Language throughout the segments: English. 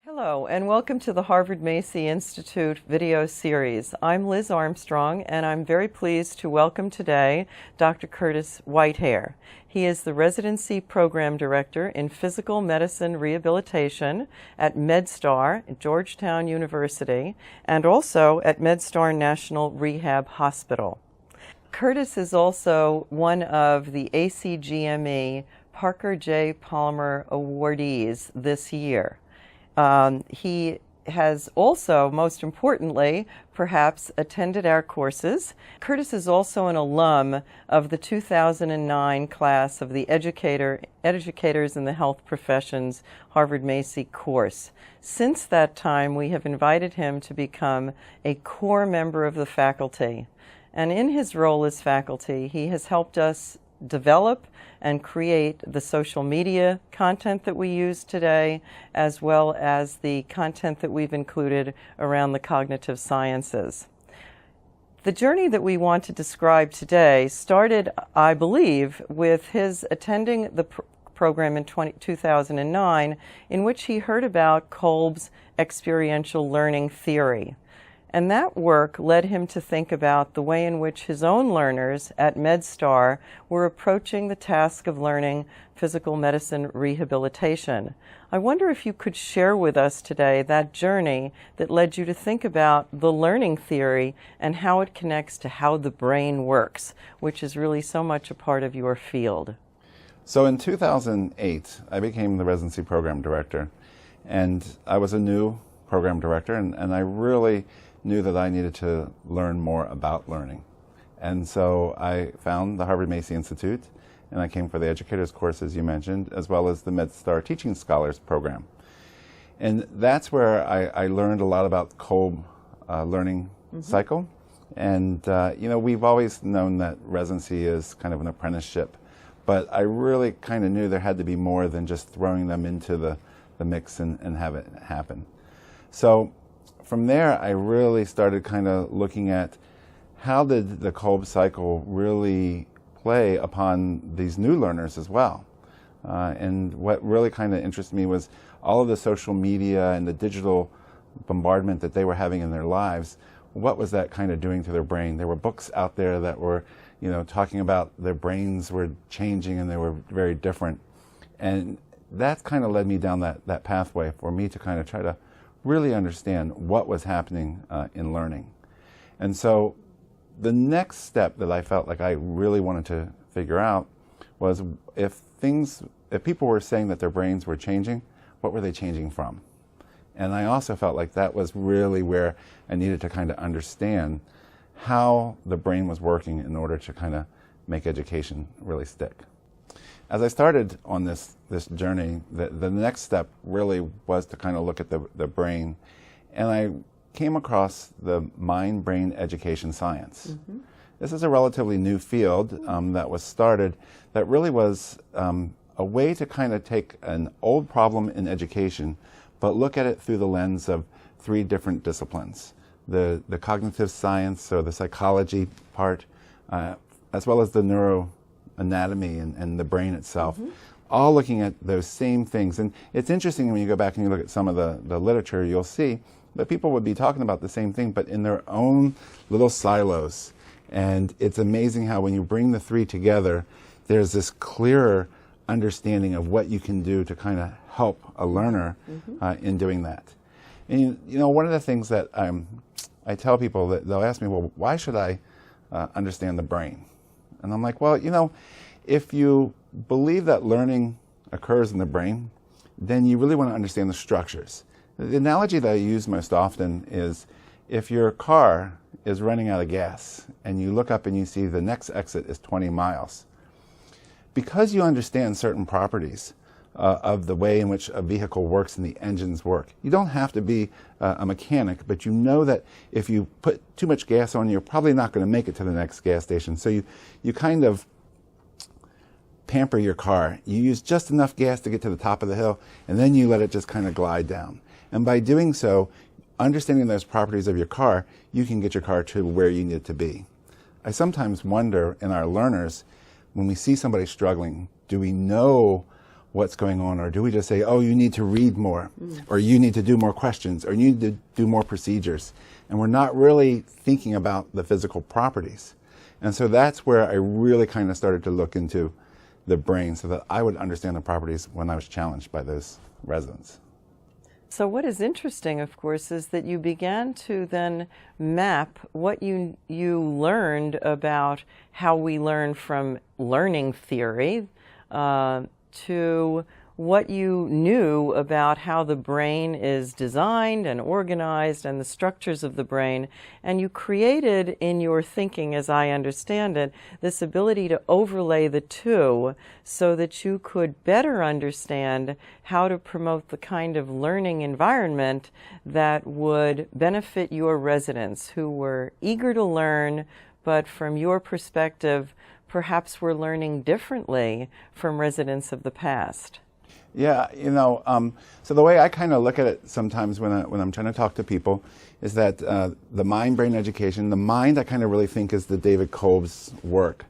Hello, and welcome to the Harvard Macy Institute Video Series. I'm Liz Armstrong, and I'm very pleased to welcome today Dr. Curtis Whitehair. He is the Residency Program Director in Physical Medicine Rehabilitation at MedStar at Georgetown University and also at MedStar National Rehab Hospital. Curtis is also one of the ACGME Parker J. Palmer awardees this year. He has also, most importantly, perhaps attended our courses. Curtis is also an alum of the 2009 class of the Educators in the Health Professions Harvard Macy course. Since that time, we have invited him to become a core member of the faculty. And in his role as faculty, he has helped us develop and create the social media content that we use today, as well as the content that we've included around the cognitive sciences. The journey that we want to describe today started, I believe, with his attending the program in 2009, in which he heard about Kolb's experiential learning theory. And that work led him to think about the way in which his own learners at MedStar were approaching the task of learning physical medicine rehabilitation. I wonder if you could share with us today that journey that led you to think about the learning theory and how it connects to how the brain works, which is really so much a part of your field. So in 2008, I became the Residency Program Director, and I was a new program director, and I really knew that I needed to learn more about learning. And so I found the Harvard Macy Institute, and I came for the educators course, as you mentioned, as well as the MedStar Teaching Scholars program. And that's where I learned a lot about Kolb learning cycle. And you know, we've always known that residency is kind of an apprenticeship, but I really kind of knew there had to be more than just throwing them into the mix and have it happen. So from there, I really started kind of looking at how did the Kolb cycle really play upon these new learners as well. And what really kind of interested me was all of the social media and the digital bombardment that they were having in their lives. What was that kind of doing to their brain? There were books out there that were, you know, talking about their brains were changing and they were very different. And that kind of led me down that pathway for me to kind of try to really understand what was happening in learning. And so the next step that I felt like I really wanted to figure out was if people were saying that their brains were changing, what were they changing from? And I also felt like that was really where I needed to kind of understand how the brain was working in order to kind of make education really stick. As I started on this journey, the next step really was to kind of look at the brain, and I came across the mind-brain education science. This is a relatively new field that was started that really was a way to kind of take an old problem in education, but look at it through the lens of three different disciplines. The cognitive science, or the psychology part, as well as the neuroanatomy and the brain itself, all looking at those same things. And it's interesting when you go back and you look at some of the literature, you'll see that people would be talking about the same thing, but in their own little silos. And it's amazing how when you bring the three together, there's this clearer understanding of what you can do to kind of help a learner in doing that. And you know, one of the things that I tell people, that they'll ask me, well, why should I understand the brain? And I'm like, well, you know, if you believe that learning occurs in the brain, then you really want to understand the structures. The analogy that I use most often is if your car is running out of gas and you look up and you see the next exit is 20 miles. Because you understand certain properties of the way in which a vehicle works and the engines work, you don't have to be a mechanic, but you know that if you put too much gas on, you're probably not going to make it to the next gas station. So you kind of pamper your car. You use just enough gas to get to the top of the hill, and then you let it just kind of glide down. And by doing so, understanding those properties of your car, you can get your car to where you need it to be. I sometimes wonder in our learners, when we see somebody struggling, do we know what's going on, or do we just say, oh, you need to read more, or you need to do more questions, or you need to do more procedures, and we're not really thinking about the physical properties. And so that's where I really kind of started to look into the brain so that I would understand the properties when I was challenged by those residents. So what is interesting, of course, is that you began to then map what you learned about how we learn from learning theory to what you knew about how the brain is designed and organized and the structures of the brain. And you created in your thinking, as I understand it, this ability to overlay the two so that you could better understand how to promote the kind of learning environment that would benefit your residents who were eager to learn, but from your perspective, perhaps were learning differently from residents of the past. Yeah, so the way I kind of look at it sometimes when I'm trying to talk to people is that the mind-brain education, the mind I kind of really think is the David Kolb's work.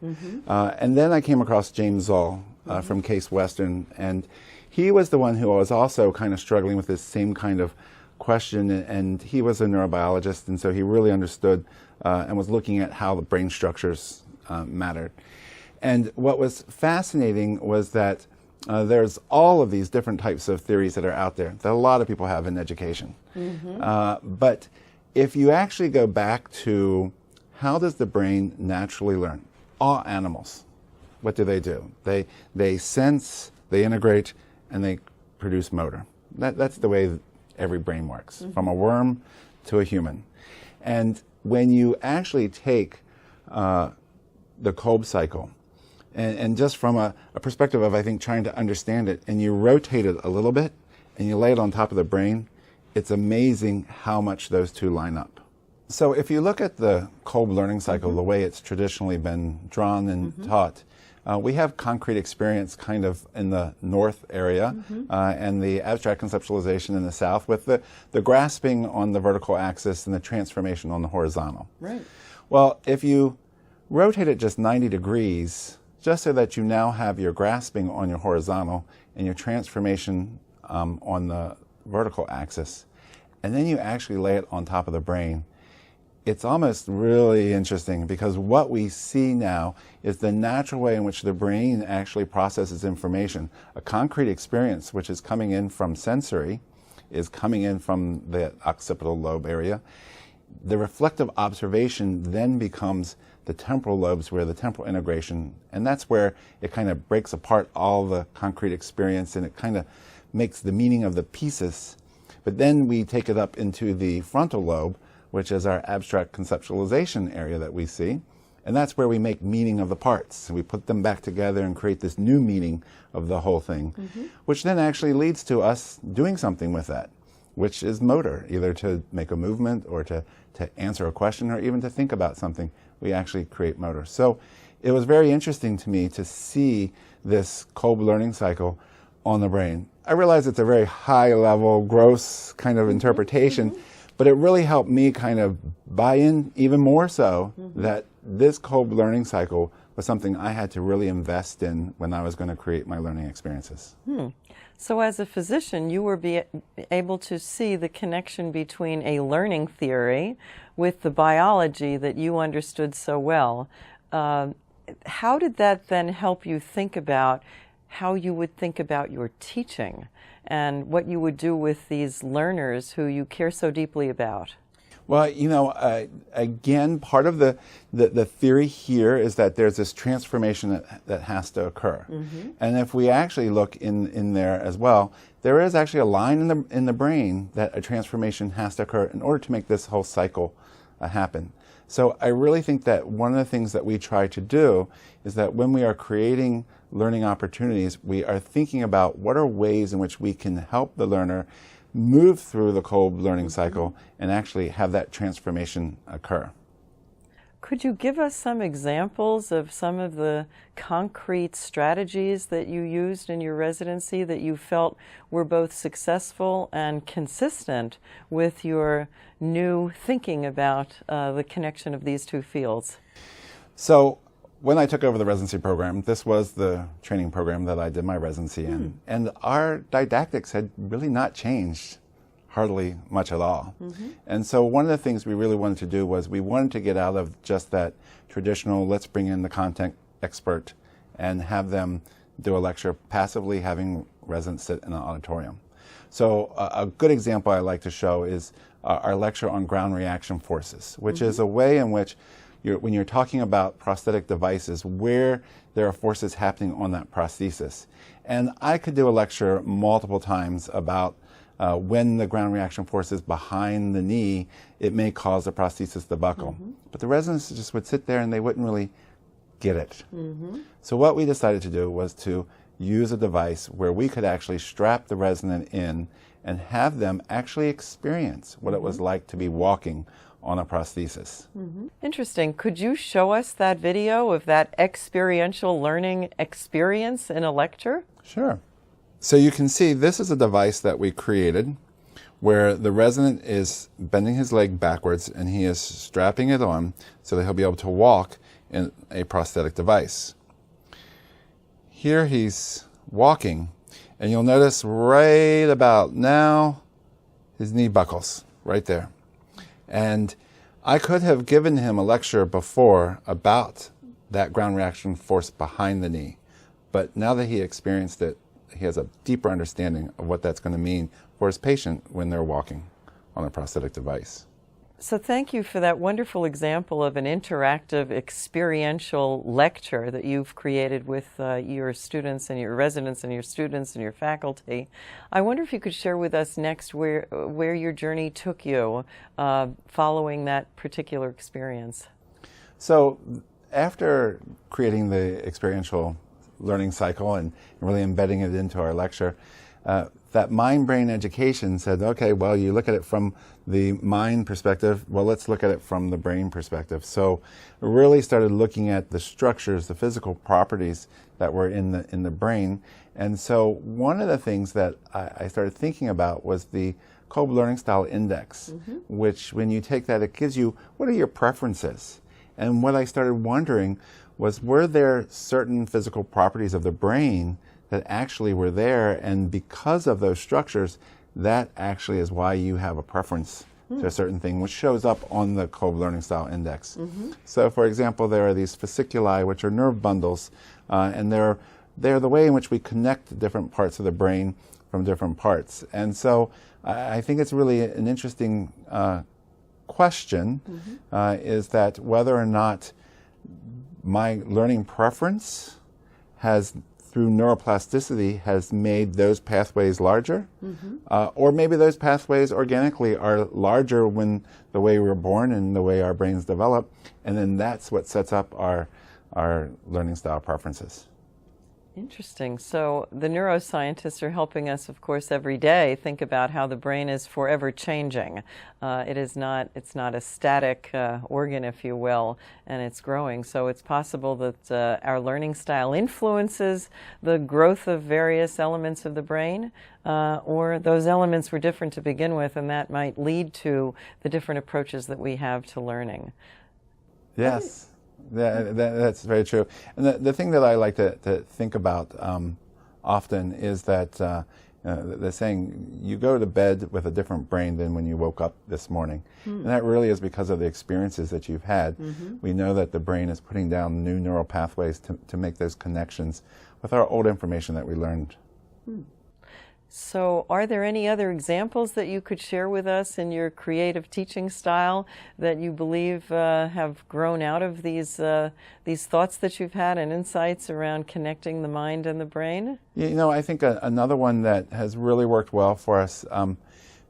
And then I came across James Zoll from Case Western, and he was the one who was also kind of struggling with this same kind of question, and he was a neurobiologist, and so he really understood and was looking at how the brain structures mattered. And what was fascinating was that there's all of these different types of theories that are out there that a lot of people have in education. But if you actually go back to how does the brain naturally learn? All animals, what do? They sense, they integrate, and they produce motor. That's the way every brain works, from a worm to a human. And when you actually take the Kolb cycle, and just from a perspective of, I think, trying to understand it, and you rotate it a little bit, and you lay it on top of the brain, it's amazing how much those two line up. So if you look at the Kolb learning cycle, the way it's traditionally been drawn and taught, we have concrete experience kind of in the north area, and the abstract conceptualization in the south, with the grasping on the vertical axis and the transformation on the horizontal. Right. Well, if you rotate it just 90 degrees, just so that you now have your grasping on your horizontal and your transformation on the vertical axis, and then you actually lay it on top of the brain, it's almost really interesting, because what we see now is the natural way in which the brain actually processes information. A concrete experience, which is coming in from sensory, is coming in from the occipital lobe area. The reflective observation then becomes the temporal lobes, where the temporal integration, and that's where it kind of breaks apart all the concrete experience, and it kind of makes the meaning of the pieces. But then we take it up into the frontal lobe, which is our abstract conceptualization area that we see, and that's where we make meaning of the parts. We put them back together and create this new meaning of the whole thing, which then actually leads to us doing something with that, which is motor, either to make a movement or to answer a question or even to think about something. We actually create motor. So it was very interesting to me to see this Kolb learning cycle on the brain. I realize it's a very high level, gross kind of interpretation, but it really helped me kind of buy in even more so that this Kolb learning cycle was something I had to really invest in when I was going to create my learning experiences. So as a physician, you were able to see the connection between a learning theory with the biology that you understood so well. How did that then help you think about how you would think about your teaching and what you would do with these learners who you care so deeply about? Well, again, part of the theory here is that there's this transformation that has to occur. And if we actually look in there as well, there is actually a line in the brain that a transformation has to occur in order to make this whole cycle happen. So I really think that one of the things that we try to do is that when we are creating learning opportunities, we are thinking about what are ways in which we can help the learner move through the Kolb learning cycle and actually have that transformation occur. Could you give us some examples of some of the concrete strategies that you used in your residency that you felt were both successful and consistent with your new thinking about the connection of these two fields? So when I took over the residency program, this was the training program that I did my residency in. And our didactics had really not changed hardly much at all. And so one of the things we really wanted to do was we wanted to get out of just that traditional, let's bring in the content expert and have them do a lecture passively, having residents sit in an auditorium. So a good example I like to show is our lecture on ground reaction forces, which is a way in which when you're talking about prosthetic devices, where there are forces happening on that prosthesis. And I could do a lecture multiple times about when the ground reaction force is behind the knee, it may cause the prosthesis to buckle. But the residents just would sit there and they wouldn't really get it. So what we decided to do was to use a device where we could actually strap the resident in and have them actually experience what it was like to be walking on a prosthesis. Interesting. Could you show us that video of that experiential learning experience in a lecture? Sure. So you can see this is a device that we created where the resident is bending his leg backwards and he is strapping it on so that he'll be able to walk in a prosthetic device. Here he's walking, and you'll notice right about now his knee buckles right there. And I could have given him a lecture before about that ground reaction force behind the knee, but now that he experienced it, he has a deeper understanding of what that's going to mean for his patient when they're walking on a prosthetic device. So thank you for that wonderful example of an interactive experiential lecture that you've created with your students and your residents and your students and your faculty. I wonder if you could share with us next where your journey took you following that particular experience. So after creating the experiential learning cycle and really embedding it into our lecture, that mind-brain education said, okay, well, you look at it from the mind perspective, well, let's look at it from the brain perspective. So we really started looking at the structures, the physical properties that were in the brain. And so one of the things that I started thinking about was the Kolb Learning Style Index, which when you take that, it gives you, what are your preferences? And what I started wondering was, were there certain physical properties of the brain that actually were there, and because of those structures, that actually is why you have a preference to a certain thing, which shows up on the Kolb Learning Style Index. So for example, there are these fasciculi, which are nerve bundles, and they're the way in which we connect different parts of the brain from different parts. And so I think it's really an interesting question, is that whether or not my learning preference has, through neuroplasticity, has made those pathways larger, or maybe those pathways organically are larger when the way we're born and the way our brains develop, and then that's what sets up our learning style preferences. Interesting. So the neuroscientists are helping us, of course, every day think about how the brain is forever changing. It's not a static organ, if you will, and it's growing. So it's possible that our learning style influences the growth of various elements of the brain, or those elements were different to begin with, and that might lead to the different approaches that we have to learning. Yes. That's very true. And the thing that I like to think about often is that the saying, you go to bed with a different brain than when you woke up this morning. And that really is because of the experiences that you've had. We know that the brain is putting down new neural pathways to make those connections with our old information that we learned. So are there any other examples that you could share with us in your creative teaching style that you believe have grown out of these thoughts that you've had and insights around connecting the mind and the brain? You know, I think another one that has really worked well for us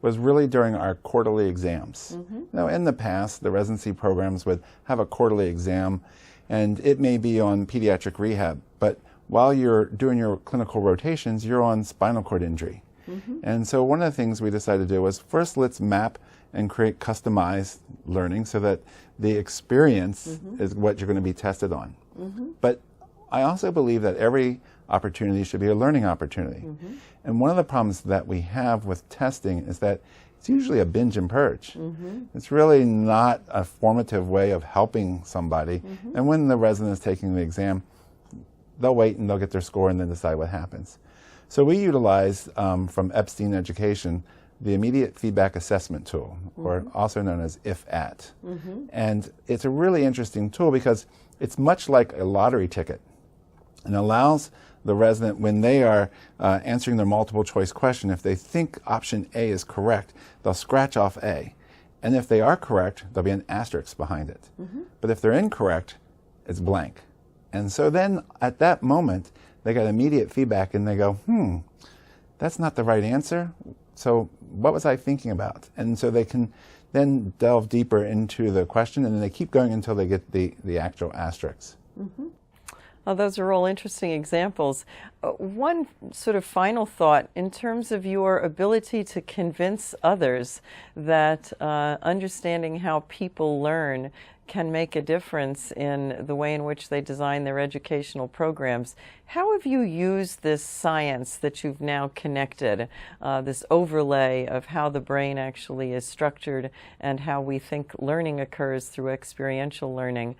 was really during our quarterly exams. You know, in the past, the residency programs would have a quarterly exam, and it may be on pediatric rehab, but while you're doing your clinical rotations, you're on spinal cord injury. And so one of the things we decided to do was, first, let's map and create customized learning so that the experience is what you're going to be tested on. But I also believe that every opportunity should be a learning opportunity. And one of the problems that we have with testing is that it's usually a binge and purge. It's really not a formative way of helping somebody. And when the resident is taking the exam, they'll wait and they'll get their score and then decide what happens. So we utilize, from Epstein Education, the Immediate Feedback Assessment Tool, or also known as IFAT. And it's a really interesting tool because it's much like a lottery ticket, and allows the resident, when they are answering their multiple choice question, if they think option A is correct, they'll scratch off A. And if they are correct, there'll be an asterisk behind it. But if they're incorrect, it's blank. And so then at that moment, they get immediate feedback and they go, that's not the right answer. So what was I thinking about? And so they can then delve deeper into the question, and then they keep going until they get the actual asterisks. Well, those are all interesting examples. One sort of final thought in terms of your ability to convince others that understanding how people learn can make a difference in the way in which they design their educational programs. How have you used this science that you've now connected, this overlay of how the brain actually is structured and how we think learning occurs through experiential learning?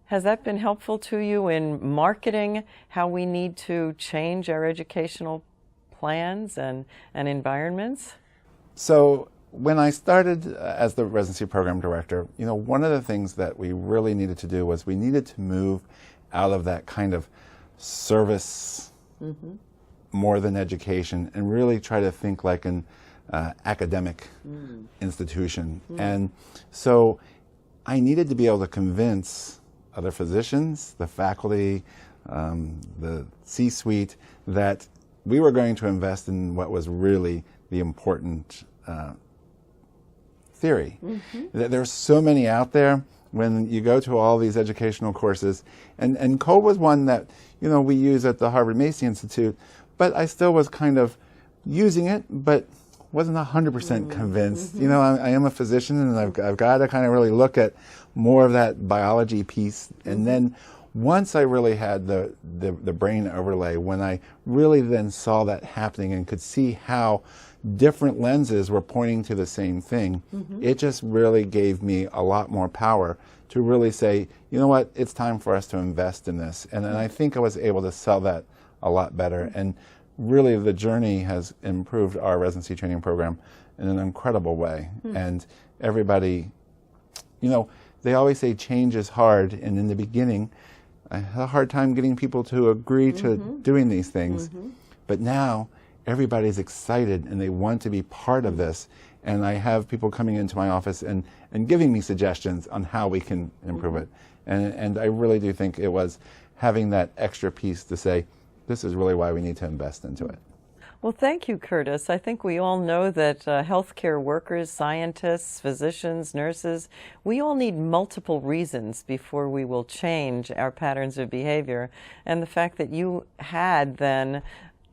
Has that been helpful to you in marketing how we need to change our educational plans and environments? So when I started as the residency program director, one of the things that we really needed to do was we needed to move out of that kind of service more than education and really try to think like an academic institution. And so I needed to be able to convince other physicians, the faculty, the C-suite, that we were going to invest in what was really the important theory. There's so many out there when you go to all these educational courses, and code was one that we use at the Harvard Macy Institute, but I still was kind of using it, but wasn't 100% convinced. I am a physician, and I've got to kind of really look at more of that biology piece. And then once I really had the brain overlay, when I really then saw that happening and could see how different lenses were pointing to the same thing, it just really gave me a lot more power to really say, you know what, it's time for us to invest in this. And I think I was able to sell that a lot better. And really the journey has improved our residency training program in an incredible way. And everybody, they always say change is hard, and in the beginning I had a hard time getting people to agree to doing these things. But now everybody's excited and they want to be part of this, and I have people coming into my office and giving me suggestions on how we can improve it. And I really do think it was having that extra piece to say, this is really why we need to invest into it. Well, thank you, Curtis. I think we all know that healthcare workers, scientists, physicians, nurses, we all need multiple reasons before we will change our patterns of behavior. And the fact that you had then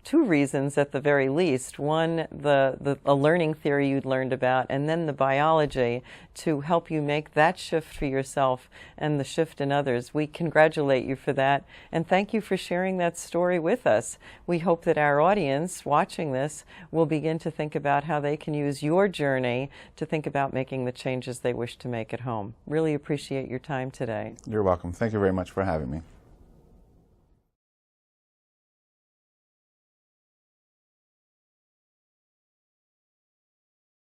two reasons at the very least. One, a learning theory you'd learned about, and then the biology to help you make that shift for yourself and the shift in others. We congratulate you for that, and thank you for sharing that story with us. We hope that our audience watching this will begin to think about how they can use your journey to think about making the changes they wish to make at home. Really appreciate your time today. You're welcome. Thank you very much for having me.